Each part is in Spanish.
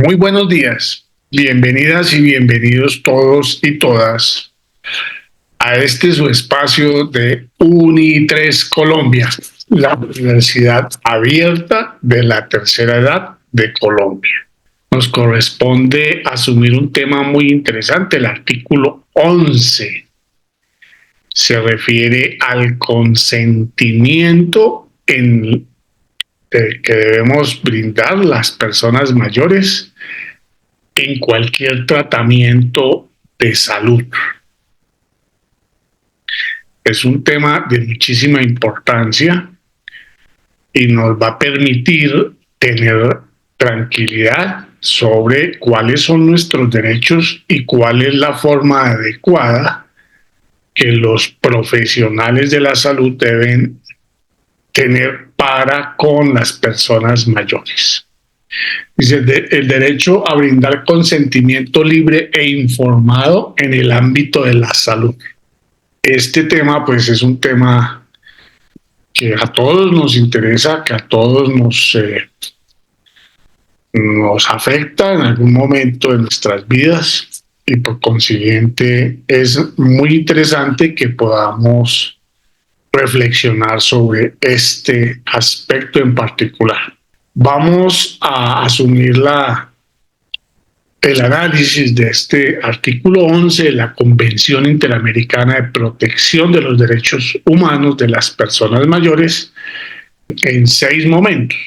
Muy buenos días, bienvenidas y bienvenidos todos y todas a este su espacio de Uni3 Colombia, la Universidad Abierta de la Tercera Edad de Colombia. Nos corresponde asumir un tema muy interesante, el artículo 11. Se refiere al consentimiento que debemos brindar las personas mayores en cualquier tratamiento de salud. Es un tema de muchísima importancia y nos va a permitir tener tranquilidad sobre cuáles son nuestros derechos y cuál es la forma adecuada que los profesionales de la salud deben tener para con las personas mayores. Dice, el derecho a brindar consentimiento libre e informado en el ámbito de la salud. Este tema, pues, es un tema que a todos nos interesa, que a todos nos afecta en algún momento de nuestras vidas y por consiguiente es muy interesante que podamos reflexionar sobre este aspecto en particular. Vamos a asumir el análisis de este artículo 11 de la Convención Interamericana de Protección de los Derechos Humanos de las Personas Mayores en 6 momentos.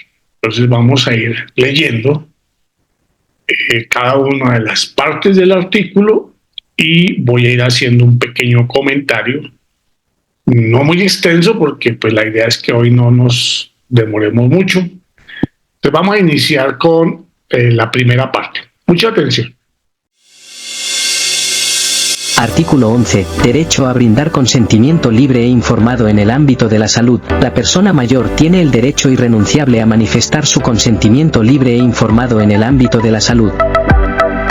Entonces vamos a ir leyendo cada una de las partes del artículo y voy a ir haciendo un pequeño comentario, no muy extenso porque pues la idea es que hoy no nos demoremos mucho. Entonces vamos a iniciar con la primera parte. Mucha atención. Artículo 11. Derecho a brindar consentimiento libre e informado en el ámbito de la salud. La persona mayor tiene el derecho irrenunciable a manifestar su consentimiento libre e informado en el ámbito de la salud.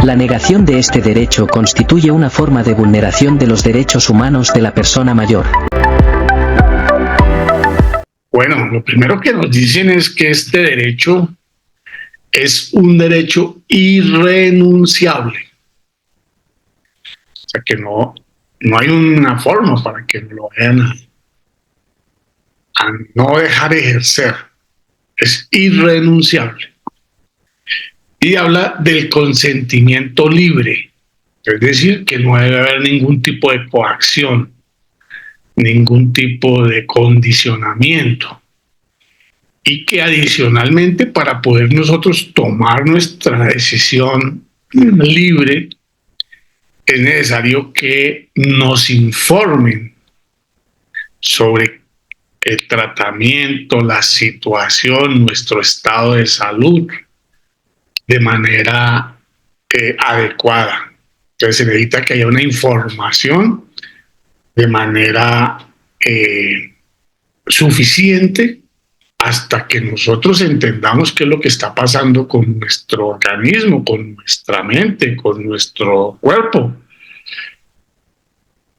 La negación de este derecho constituye una forma de vulneración de los derechos humanos de la persona mayor. Bueno, lo primero que nos dicen es que este derecho es un derecho irrenunciable. O sea que no hay una forma para que lo vayan a no dejar ejercer. Es irrenunciable. Y habla del consentimiento libre. Es decir, que no debe haber ningún tipo de coacción, ningún tipo de condicionamiento. Y que adicionalmente para poder nosotros tomar nuestra decisión libre es necesario que nos informen sobre el tratamiento, la situación, nuestro estado de salud de manera adecuada. Entonces se necesita que haya una información de manera suficiente hasta que nosotros entendamos qué es lo que está pasando con nuestro organismo, con nuestra mente, con nuestro cuerpo.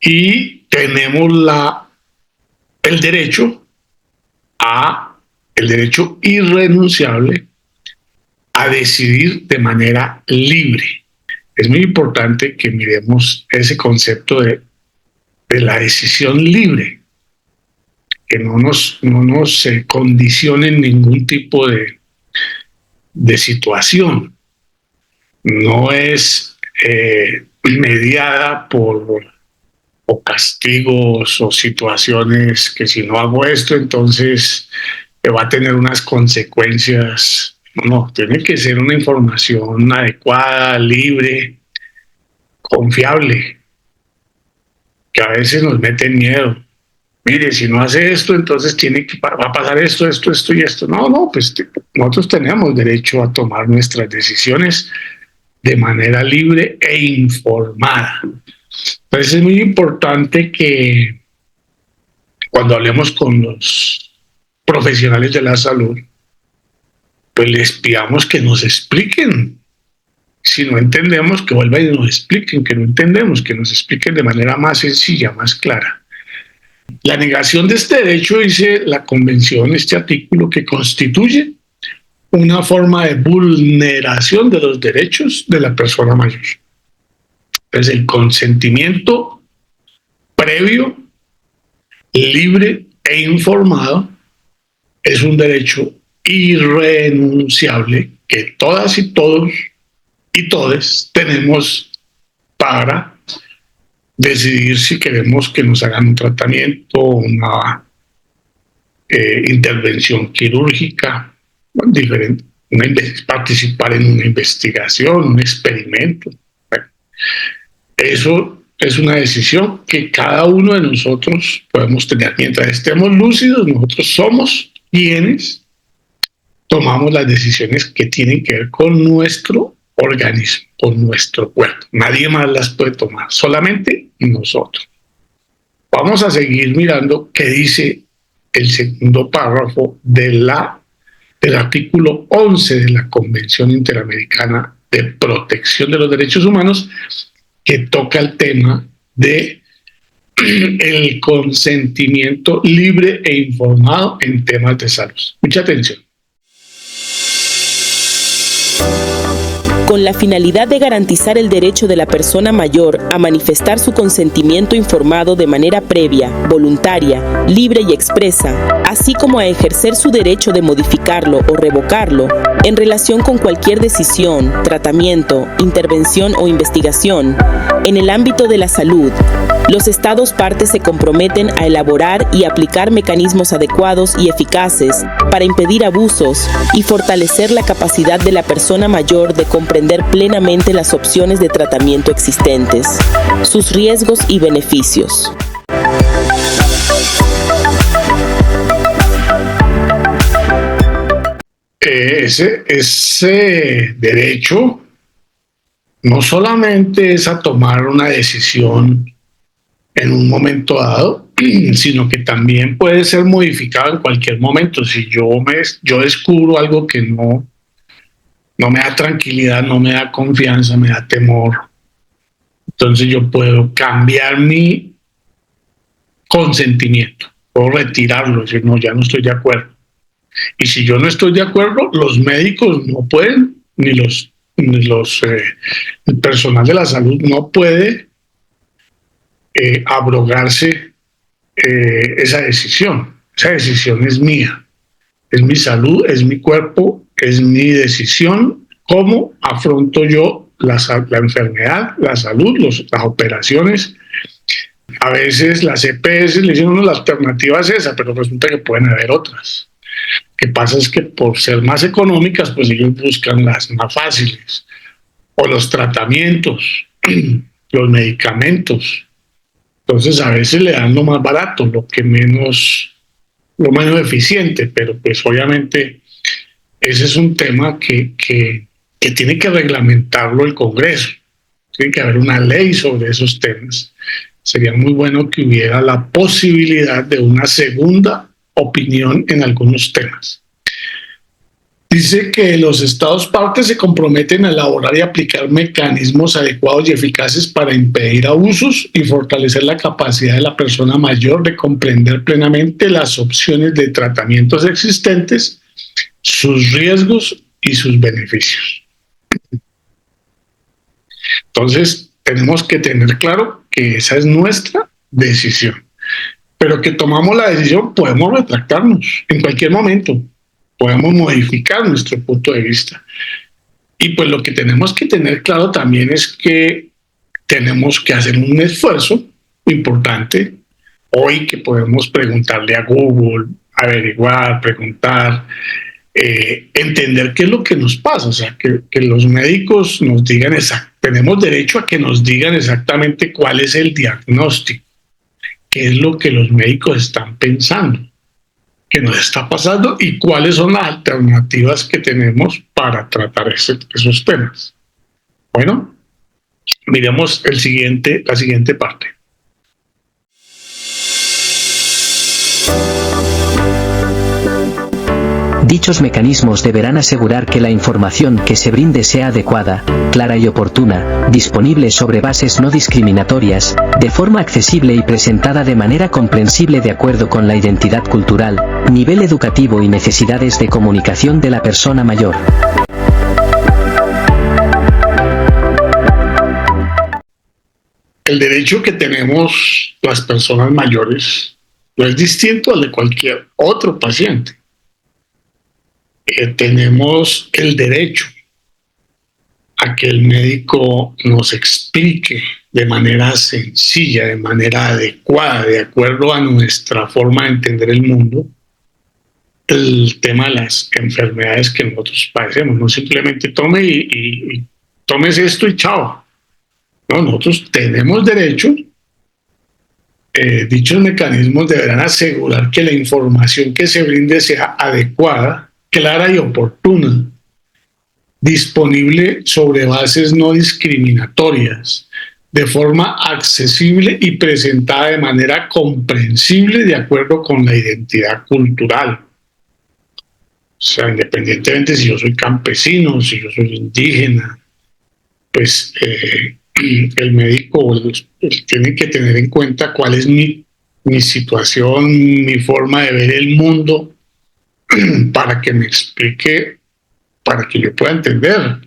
Y tenemos el derecho irrenunciable a decidir de manera libre. Es muy importante que miremos ese concepto de la decisión libre, que no nos condicione en ningún tipo de situación. No es mediada por castigos o situaciones que si no hago esto, entonces va a tener unas consecuencias. No, tiene que ser una información adecuada, libre, confiable, que a veces nos mete miedo. Mire, si no hace esto, entonces va a pasar esto y esto. No, pues nosotros tenemos derecho a tomar nuestras decisiones de manera libre e informada. Entonces es muy importante que cuando hablemos con los profesionales de la salud, pues les pidamos que nos expliquen. Si no entendemos, que vuelvan y nos expliquen, que no entendemos, que nos expliquen de manera más sencilla, más clara. La negación de este derecho, dice la Convención, este artículo, que constituye una forma de vulneración de los derechos de la persona mayor. Entonces, el consentimiento previo, libre e informado es un derecho irrenunciable que todas y todos y todes tenemos para decidir si queremos que nos hagan un tratamiento, una intervención quirúrgica, diferente, participar en una investigación, un experimento. Bueno, eso es una decisión que cada uno de nosotros podemos tener. Mientras estemos lúcidos, nosotros somos quienes tomamos las decisiones que tienen que ver con nuestro organismo, con nuestro cuerpo. Nadie más las puede tomar, solamente nosotros. Vamos a seguir mirando qué dice el segundo párrafo del artículo 11 de la Convención Interamericana de Protección de los Derechos Humanos, que toca el tema de el consentimiento libre e informado en temas de salud. Mucha atención. Con la finalidad de garantizar el derecho de la persona mayor a manifestar su consentimiento informado de manera previa, voluntaria, libre y expresa, así como a ejercer su derecho de modificarlo o revocarlo en relación con cualquier decisión, tratamiento, intervención o investigación en el ámbito de la salud, los Estados partes se comprometen a elaborar y aplicar mecanismos adecuados y eficaces para impedir abusos y fortalecer la capacidad de la persona mayor de comprender plenamente las opciones de tratamiento existentes, sus riesgos y beneficios. Ese derecho no solamente es a tomar una decisión en un momento dado, sino que también puede ser modificado en cualquier momento. Si yo descubro algo que no me da tranquilidad, no me da confianza, me da temor, entonces yo puedo cambiar mi consentimiento, puedo retirarlo, decir, no, ya no estoy de acuerdo. Y si yo no estoy de acuerdo, los médicos no pueden, ni el personal de la salud no puede abrogarse esa decisión. Esa decisión es mía, es mi salud, es mi cuerpo, es mi decisión. ¿Cómo afronto yo la enfermedad, la salud, las operaciones? A veces las EPS le dicen, la alternativa es esa, pero resulta que pueden haber otras. Lo que pasa es que por ser más económicas, pues ellos buscan las más fáciles. O los tratamientos, los medicamentos. Entonces a veces le dan lo más barato, lo menos eficiente, pero pues obviamente ese es un tema que tiene que reglamentarlo el Congreso. Tiene que haber una ley sobre esos temas. Sería muy bueno que hubiera la posibilidad de una segunda opinión en algunos temas. Dice que los Estados partes se comprometen a elaborar y aplicar mecanismos adecuados y eficaces para impedir abusos y fortalecer la capacidad de la persona mayor de comprender plenamente las opciones de tratamientos existentes, sus riesgos y sus beneficios. Entonces, tenemos que tener claro que esa es nuestra decisión. Pero que tomamos la decisión, podemos retractarnos en cualquier momento. Podemos modificar nuestro punto de vista. Y pues lo que tenemos que tener claro también es que tenemos que hacer un esfuerzo importante. Hoy que podemos preguntarle a Google, averiguar, preguntar, entender qué es lo que nos pasa. O sea, que los médicos nos digan tenemos derecho a que nos digan exactamente cuál es el diagnóstico, qué es lo que los médicos están pensando, qué nos está pasando y cuáles son las alternativas que tenemos para tratar esos temas. Bueno, miremos la siguiente parte. Dichos mecanismos deberán asegurar que la información que se brinde sea adecuada, clara y oportuna, disponible sobre bases no discriminatorias, de forma accesible y presentada de manera comprensible de acuerdo con la identidad cultural, nivel educativo y necesidades de comunicación de la persona mayor. El derecho que tenemos las personas mayores no es distinto al de cualquier otro paciente. Tenemos el derecho a que el médico nos explique de manera sencilla, de manera adecuada, de acuerdo a nuestra forma de entender el mundo, el tema de las enfermedades que nosotros padecemos. No simplemente tome y tomes esto y chao. No, nosotros tenemos derecho. Dichos mecanismos deberán asegurar que la información que se brinde sea adecuada, clara y oportuna, disponible sobre bases no discriminatorias, de forma accesible y presentada de manera comprensible de acuerdo con la identidad cultural. O sea, independientemente si yo soy campesino, si yo soy indígena, pues el médico tiene que tener en cuenta cuál es mi situación, mi forma de ver el mundo, para que me explique, para que yo pueda entender.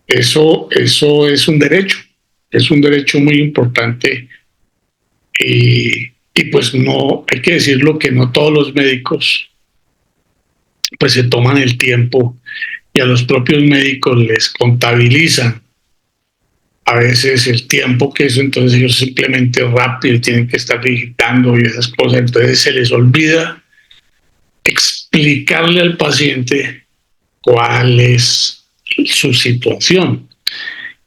Eso es un derecho muy importante, y pues no, hay que decirlo que no todos los médicos pues se toman el tiempo, y a los propios médicos les contabilizan a veces el tiempo que eso, entonces ellos simplemente rápido tienen que estar digitando y esas cosas, entonces se les olvida explicarle al paciente cuál es su situación,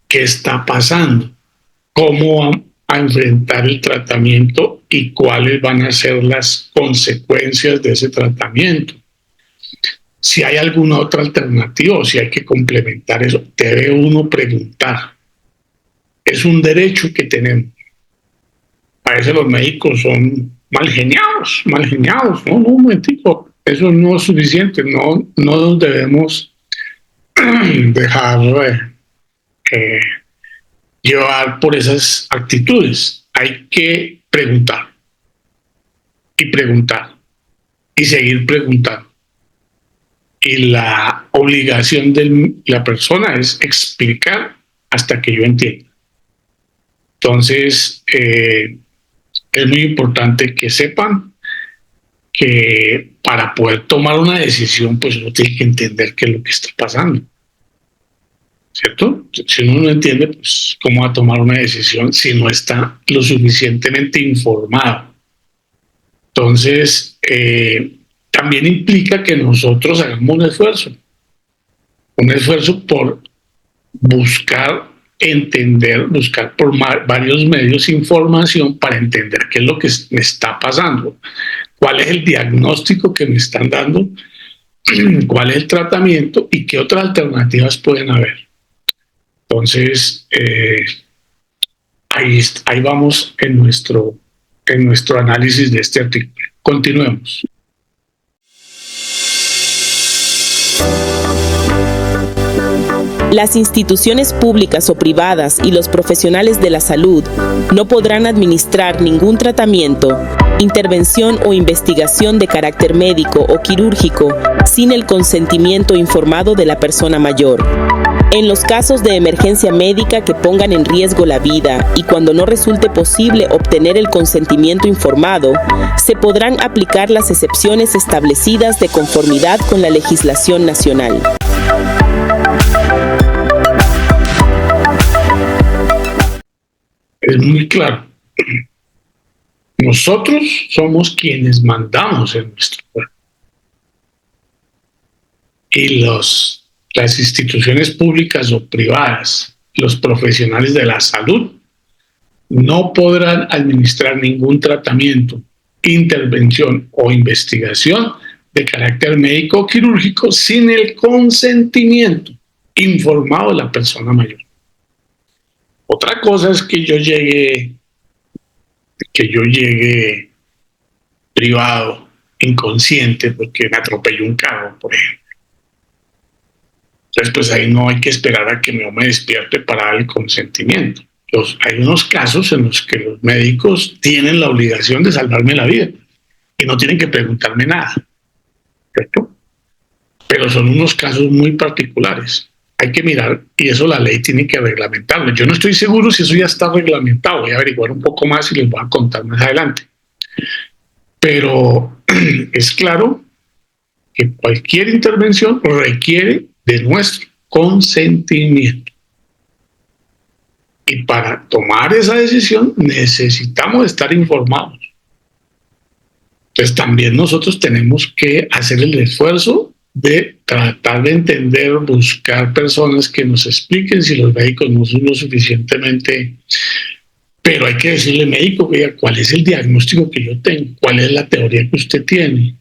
qué está pasando, cómo va a enfrentar el tratamiento y cuáles van a ser las consecuencias de ese tratamiento. Si hay alguna otra alternativa o si hay que complementar eso, debe uno preguntar. Es un derecho que tenemos. A veces los médicos son mal geniados. No, un momentico, eso no es suficiente, no nos debemos dejar llevar por esas actitudes. Hay que preguntar y seguir preguntando. Y la obligación de la persona es explicar hasta que yo entienda. Entonces, es muy importante que sepan que para poder tomar una decisión, pues uno tiene que entender qué es lo que está pasando, ¿cierto? Si uno no entiende, pues cómo va a tomar una decisión si no está lo suficientemente informado. Entonces, también implica que nosotros hagamos un esfuerzo por buscar entender, buscar por varios medios información para entender qué es lo que me está pasando, cuál es el diagnóstico que me están dando, cuál es el tratamiento y qué otras alternativas pueden haber. Entonces, ahí vamos en nuestro análisis de este artículo. Continuemos. Las instituciones públicas o privadas y los profesionales de la salud no podrán administrar ningún tratamiento, intervención o investigación de carácter médico o quirúrgico sin el consentimiento informado de la persona mayor. En los casos de emergencia médica que pongan en riesgo la vida y cuando no resulte posible obtener el consentimiento informado, se podrán aplicar las excepciones establecidas de conformidad con la legislación nacional. Es muy claro. Nosotros somos quienes mandamos en nuestro cuerpo. Y las instituciones públicas o privadas, los profesionales de la salud, no podrán administrar ningún tratamiento, intervención o investigación de carácter médico o quirúrgico sin el consentimiento informado de la persona mayor. Otra cosa es que yo llegue privado inconsciente porque me atropelló un carro, por ejemplo. Entonces, pues ahí no hay que esperar a que yo me despierte para dar el consentimiento. Hay unos casos en los que los médicos tienen la obligación de salvarme la vida y no tienen que preguntarme nada, ¿cierto? Pero son unos casos muy particulares. Hay que mirar, y eso la ley tiene que reglamentarlo. Yo no estoy seguro si eso ya está reglamentado, voy a averiguar un poco más y les voy a contar más adelante. Pero es claro que cualquier intervención requiere de nuestro consentimiento. Y para tomar esa decisión necesitamos estar informados. Entonces también nosotros tenemos que hacer el esfuerzo de tratar de entender, buscar personas que nos expliquen si los médicos no son lo suficientemente. Pero hay que decirle, médico, oiga, ¿cuál es el diagnóstico que yo tengo? ¿Cuál es la teoría que usted tiene?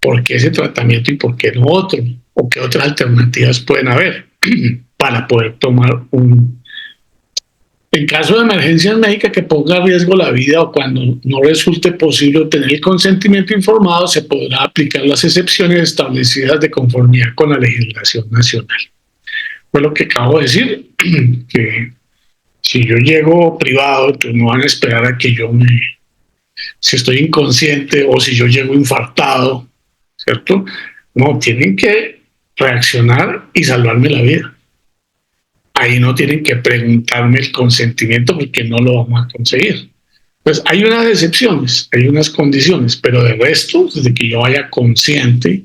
¿Por qué ese tratamiento y por qué no otro? ¿O qué otras alternativas pueden haber para poder tomar en caso de emergencia médica que ponga en riesgo la vida o cuando no resulte posible obtener el consentimiento informado, se podrá aplicar las excepciones establecidas de conformidad con la legislación nacional? Fue lo que acabo de decir, que si yo llego privado, pues no van a esperar a que si estoy inconsciente o si yo llego infartado, ¿cierto? No, tienen que reaccionar y salvarme la vida. Ahí no tienen que preguntarme el consentimiento porque no lo vamos a conseguir. Pues hay unas excepciones, hay unas condiciones, pero de resto, desde que yo vaya consciente,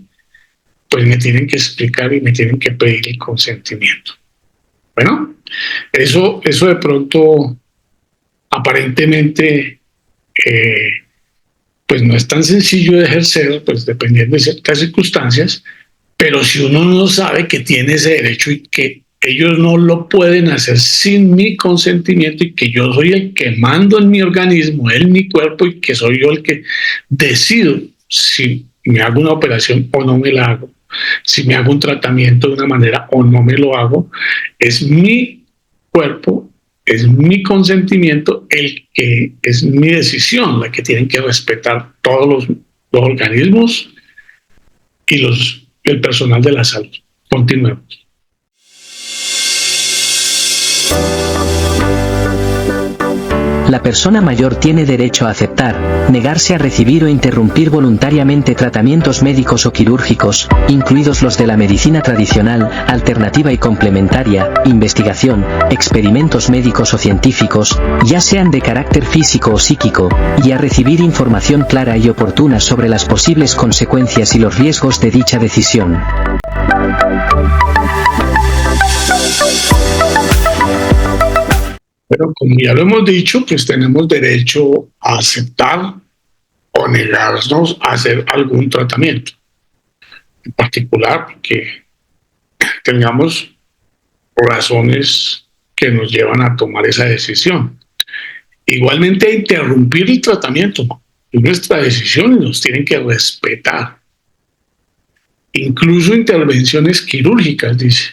pues me tienen que explicar y me tienen que pedir el consentimiento. Bueno, eso de pronto, aparentemente, pues no es tan sencillo de ejercer, pues dependiendo de ciertas circunstancias, pero si uno no sabe que tiene ese derecho y que ellos no lo pueden hacer sin mi consentimiento y que yo soy el que mando en mi organismo, en mi cuerpo, y que soy yo el que decido si me hago una operación o no me la hago, si me hago un tratamiento de una manera o no me lo hago, es mi cuerpo, es mi consentimiento, es mi decisión, la que tienen que respetar todos los organismos y el personal de la salud. Continuemos. La persona mayor tiene derecho a aceptar, negarse a recibir o interrumpir voluntariamente tratamientos médicos o quirúrgicos, incluidos los de la medicina tradicional, alternativa y complementaria, investigación, experimentos médicos o científicos, ya sean de carácter físico o psíquico, y a recibir información clara y oportuna sobre las posibles consecuencias y los riesgos de dicha decisión. Pero como ya lo hemos dicho, pues tenemos derecho a aceptar o negarnos a hacer algún tratamiento. En particular, que tengamos razones que nos llevan a tomar esa decisión. Igualmente a interrumpir el tratamiento. Es nuestra decisión y nos tienen que respetar. Incluso intervenciones quirúrgicas, dice.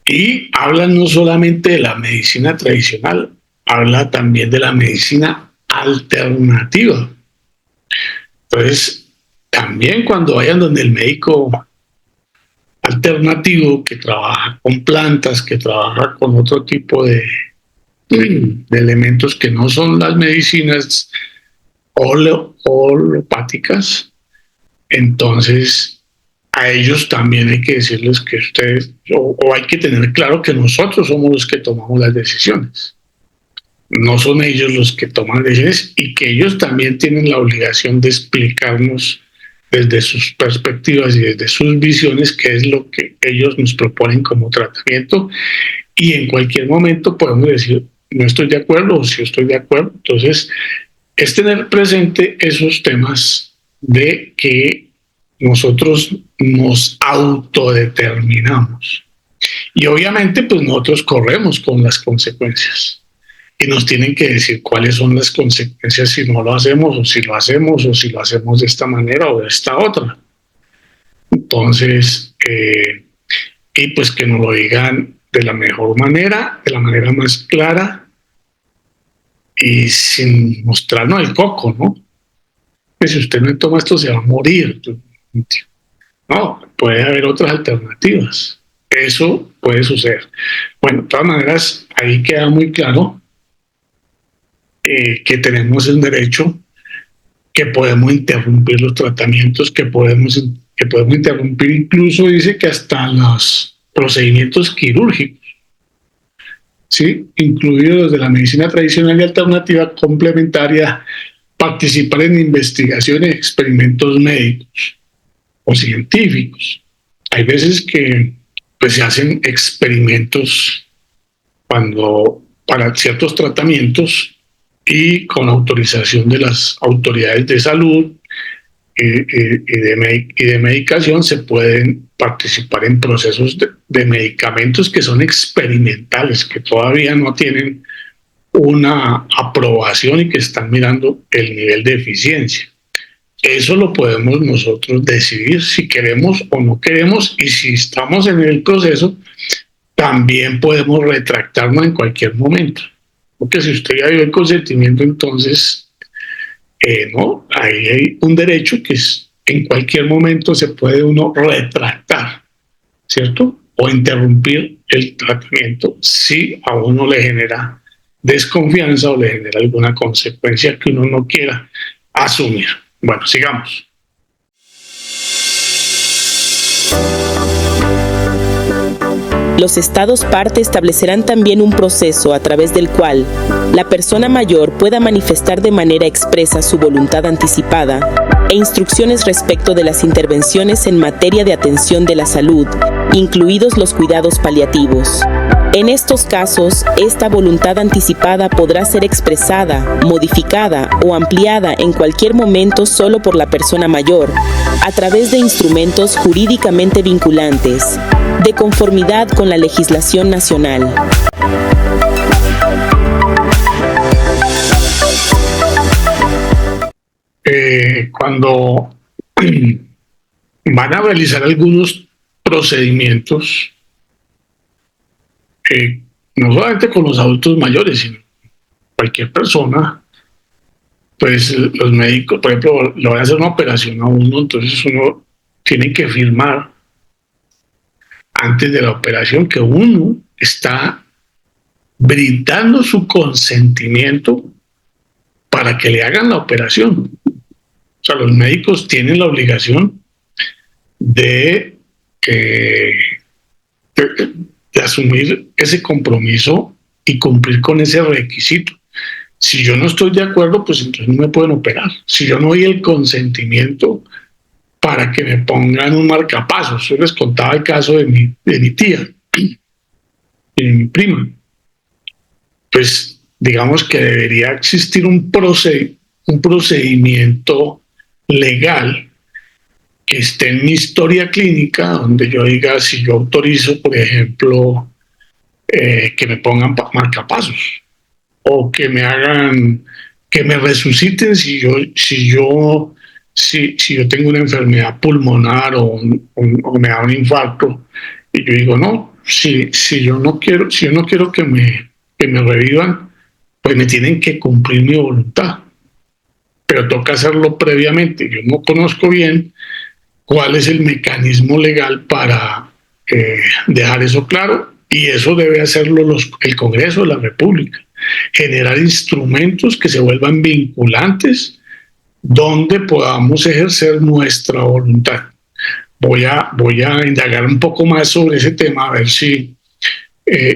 Y hablan no solamente de la medicina tradicional, habla también de la medicina alternativa. Entonces, también cuando vayan donde el médico alternativo que trabaja con plantas, que trabaja con otro tipo de elementos que no son las medicinas holopáticas, entonces a ellos también hay que decirles que ustedes, o hay que tener claro que nosotros somos los que tomamos las decisiones. No son ellos los que toman decisiones y que ellos también tienen la obligación de explicarnos desde sus perspectivas y desde sus visiones qué es lo que ellos nos proponen como tratamiento, y en cualquier momento podemos decir no estoy de acuerdo o sí estoy de acuerdo. Entonces es tener presente esos temas de que nosotros nos autodeterminamos y obviamente pues nosotros corremos con las consecuencias y nos tienen que decir cuáles son las consecuencias si no lo hacemos o si lo hacemos o si lo hacemos de esta manera o de esta otra. Entonces y pues que nos lo digan de la mejor manera, de la manera más clara y sin mostrarnos el coco, ¿no? que si usted no toma esto se va a morir. No, puede haber otras alternativas. Eso puede suceder. Bueno, de todas maneras, ahí queda muy claro que tenemos el derecho, que podemos interrumpir los tratamientos, que podemos interrumpir incluso, dice que hasta los procedimientos quirúrgicos, ¿sí? Incluidos los de la medicina tradicional y alternativa complementaria, participar en investigaciones, experimentos médicos o científicos. Hay veces que pues, se hacen experimentos para ciertos tratamientos y con autorización de las autoridades de salud y de medicación se pueden participar en procesos de medicamentos que son experimentales, que todavía no tienen una aprobación y que están mirando el nivel de eficiencia. Eso lo podemos nosotros decidir si queremos o no queremos, y si estamos en el proceso, también podemos retractarnos en cualquier momento. Porque si usted ya dio el consentimiento, entonces, no, ahí hay un derecho que en cualquier momento se puede uno retractar, ¿cierto? O interrumpir el tratamiento si a uno le genera desconfianza o le genera alguna consecuencia que uno no quiera asumir. Bueno, sigamos. Los estados parte establecerán también un proceso a través del cual la persona mayor pueda manifestar de manera expresa su voluntad anticipada e instrucciones respecto de las intervenciones en materia de atención de la salud, incluidos los cuidados paliativos. En estos casos, esta voluntad anticipada podrá ser expresada, modificada o ampliada en cualquier momento solo por la persona mayor, a través de instrumentos jurídicamente vinculantes, de conformidad con la legislación nacional. Cuando van a realizar algunos procedimientos, no solamente con los adultos mayores, sino cualquier persona, pues los médicos, por ejemplo, le van a hacer una operación a uno, entonces uno tiene que firmar antes de la operación que uno está brindando su consentimiento para que le hagan la operación. O sea, los médicos tienen la obligación de asumir ese compromiso y cumplir con ese requisito. Si yo no estoy de acuerdo, pues entonces no me pueden operar. Si yo no doy el consentimiento para que me pongan un marcapasos. Yo les contaba el caso de mi tía y de mi prima. Pues digamos que debería existir un procedimiento legal que esté en mi historia clínica, donde yo diga si yo autorizo, por ejemplo, que me pongan marcapasos, o que me hagan, que me resuciten si yo tengo una enfermedad pulmonar o me da un infarto, y yo digo no, si yo no quiero que me revivan, pues me tienen que cumplir mi voluntad, pero toca hacerlo previamente. Yo no conozco bien cuál es el mecanismo legal para dejar eso claro, y eso debe hacerlo el Congreso de la República, generar instrumentos que se vuelvan vinculantes donde podamos ejercer nuestra voluntad. Voy a indagar un poco más sobre ese tema, a ver si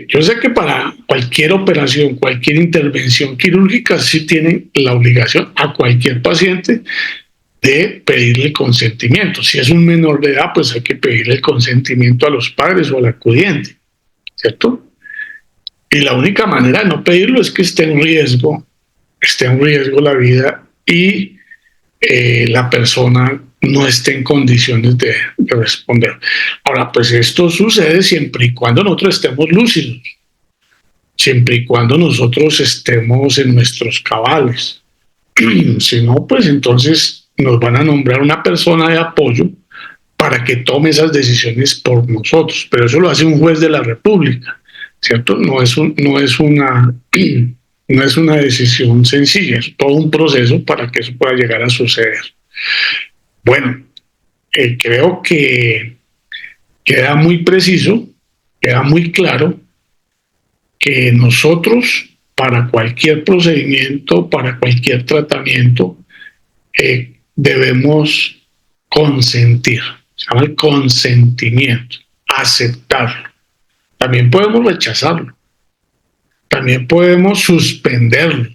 yo sé que para cualquier operación, cualquier intervención quirúrgica, sí tienen la obligación a cualquier paciente de pedirle el consentimiento. Si es un menor de edad, pues hay que pedirle el consentimiento a los padres o al acudiente, ¿cierto? Y la única manera de no pedirlo es que esté en riesgo la vida y la persona no esté en condiciones de responder. Ahora, pues esto sucede siempre y cuando nosotros estemos lúcidos, siempre y cuando nosotros estemos en nuestros cabales. Si no, pues entonces nos van a nombrar una persona de apoyo para que tome esas decisiones por nosotros, pero eso lo hace un juez de la República, ¿cierto? No es una decisión sencilla, es todo un proceso para que eso pueda llegar a suceder. Bueno, creo que queda muy preciso, queda muy claro que nosotros, para cualquier procedimiento, para cualquier tratamiento, debemos consentir. Se llama el consentimiento, aceptarlo. También podemos rechazarlo, también podemos suspenderlo.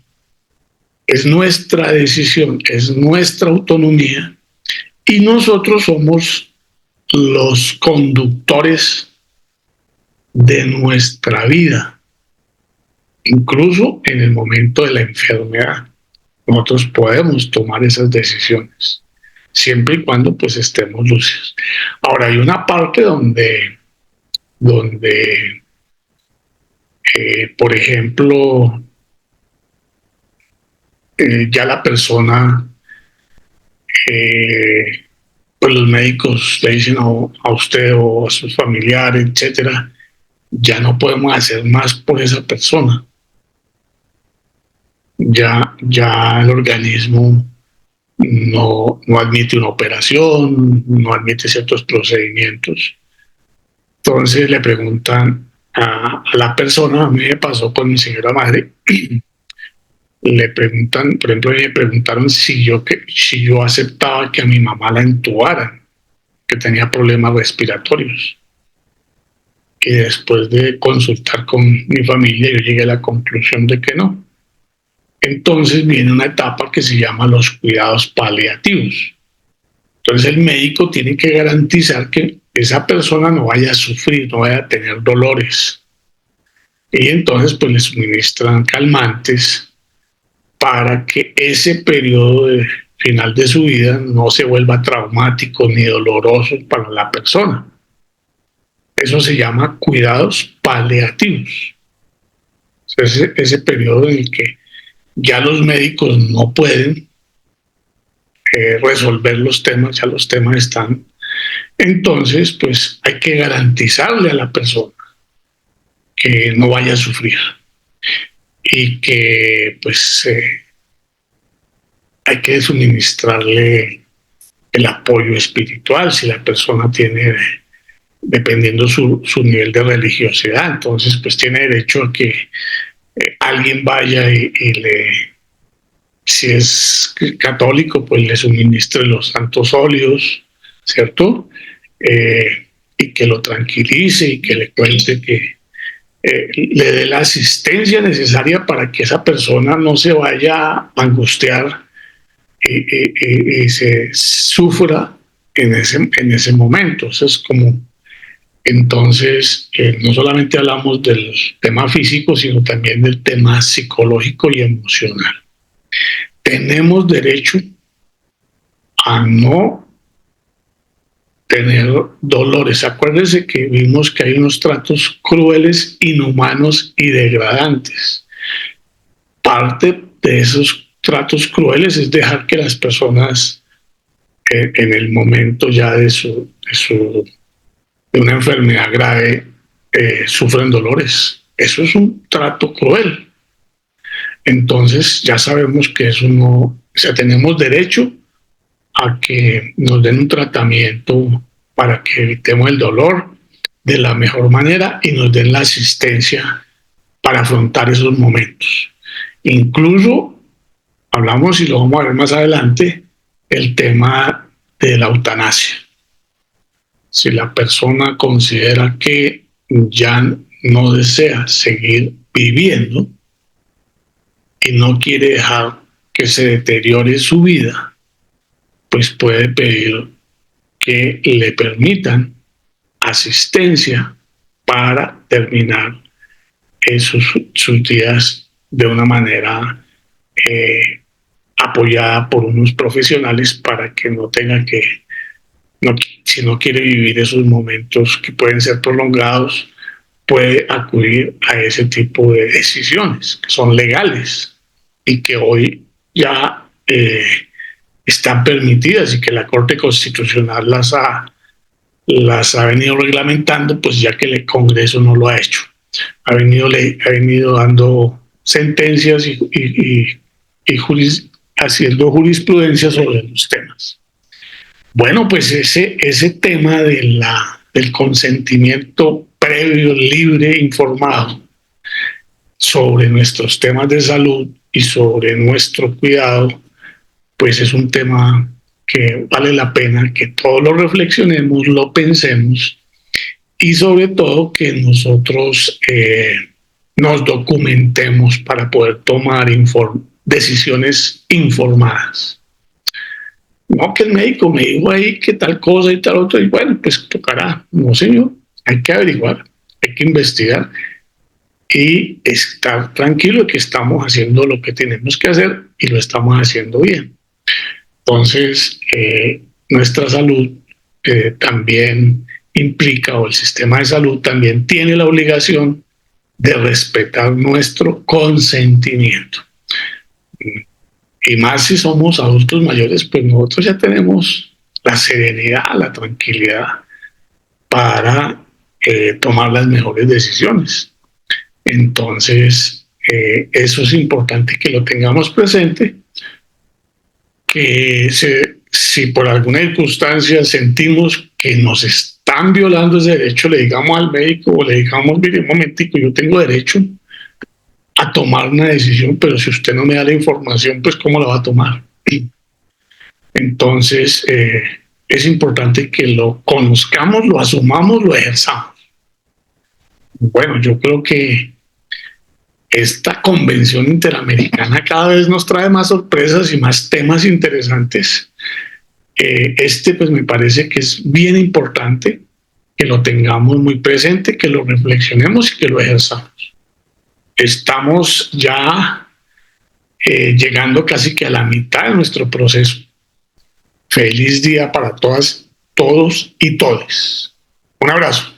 Es nuestra decisión, es nuestra autonomía y nosotros somos los conductores de nuestra vida, incluso en el momento de la enfermedad. Nosotros podemos tomar esas decisiones, siempre y cuando pues estemos lúcidos. Ahora, hay una parte donde por ejemplo, ya la persona, pues los médicos le dicen a usted o a sus familiares, etcétera, ya no podemos hacer más por esa persona. Ya el organismo no admite una operación, no admite ciertos procedimientos. Entonces le preguntan a la persona, a mí me pasó con mi señora madre, le preguntan, por ejemplo, me preguntaron si yo aceptaba que a mi mamá la entubaran, que tenía problemas respiratorios. Y después de consultar con mi familia, yo llegué a la conclusión de que no. Entonces viene una etapa que se llama los cuidados paliativos. Entonces el médico tiene que garantizar que esa persona no vaya a sufrir, no vaya a tener dolores. Y entonces pues le suministran calmantes para que ese periodo de final de su vida no se vuelva traumático ni doloroso para la persona. Eso se llama cuidados paliativos. Ese periodo en el que ya los médicos no pueden resolver los temas, ya los temas están. Entonces, pues hay que garantizarle a la persona que no vaya a sufrir y que pues hay que suministrarle el apoyo espiritual si la persona tiene, dependiendo su nivel de religiosidad, entonces pues tiene derecho a que alguien vaya y le, si es católico, pues le suministre los santos óleos, ¿cierto? Y que lo tranquilice y que le cuente que le dé la asistencia necesaria para que esa persona no se vaya a angustiar y se sufra en ese momento. Eso es como, entonces, no solamente hablamos del tema físico, sino también del tema psicológico y emocional. Tenemos derecho a no tener dolores. Acuérdense que vimos que hay unos tratos crueles, inhumanos y degradantes. Parte de esos tratos crueles es dejar que las personas en el momento ya de una enfermedad grave sufren dolores. Eso es un trato cruel. Entonces ya sabemos que eso no, o sea, tenemos derecho a que nos den un tratamiento para que evitemos el dolor de la mejor manera y nos den la asistencia para afrontar esos momentos. Incluso hablamos, y lo vamos a ver más adelante, el tema de la eutanasia. Si la persona considera que ya no desea seguir viviendo y no quiere dejar que se deteriore su vida, pues puede pedir que le permitan asistencia para terminar sus días de una manera apoyada por unos profesionales para que no tenga que, si no quiere vivir esos momentos que pueden ser prolongados, puede acudir a ese tipo de decisiones que son legales y que hoy ya están permitidas y que la Corte Constitucional las ha venido reglamentando, pues ya que el Congreso no lo ha hecho. Ha venido dando sentencias y haciendo jurisprudencia sobre los temas. Bueno, pues ese tema del consentimiento previo, libre, informado sobre nuestros temas de salud y sobre nuestro cuidado, pues es un tema que vale la pena que todos lo reflexionemos, lo pensemos y sobre todo que nosotros nos documentemos para poder tomar decisiones informadas. No que el médico me dijo ahí que tal cosa y tal otra, y bueno, pues tocará. No, señor, hay que averiguar, hay que investigar y estar tranquilo que estamos haciendo lo que tenemos que hacer y lo estamos haciendo bien. Entonces, nuestra salud también implica, o el sistema de salud también tiene la obligación de respetar nuestro consentimiento. Y más si somos adultos mayores, pues nosotros ya tenemos la serenidad, la tranquilidad para tomar las mejores decisiones. Entonces, eso es importante que lo tengamos presente, que si por alguna circunstancia sentimos que nos están violando ese derecho, le digamos al médico o le digamos, mire, un momentico, yo tengo derecho a tomar una decisión, pero si usted no me da la información, pues ¿cómo la va a tomar? Entonces, es importante que lo conozcamos, lo asumamos, lo ejerzamos. Bueno, yo creo que esta convención interamericana cada vez nos trae más sorpresas y más temas interesantes. Pues me parece que es bien importante que lo tengamos muy presente, que lo reflexionemos y que lo ejerzamos. Estamos ya llegando casi que a la mitad de nuestro proceso. Feliz día para todas, todos y todes. Un abrazo.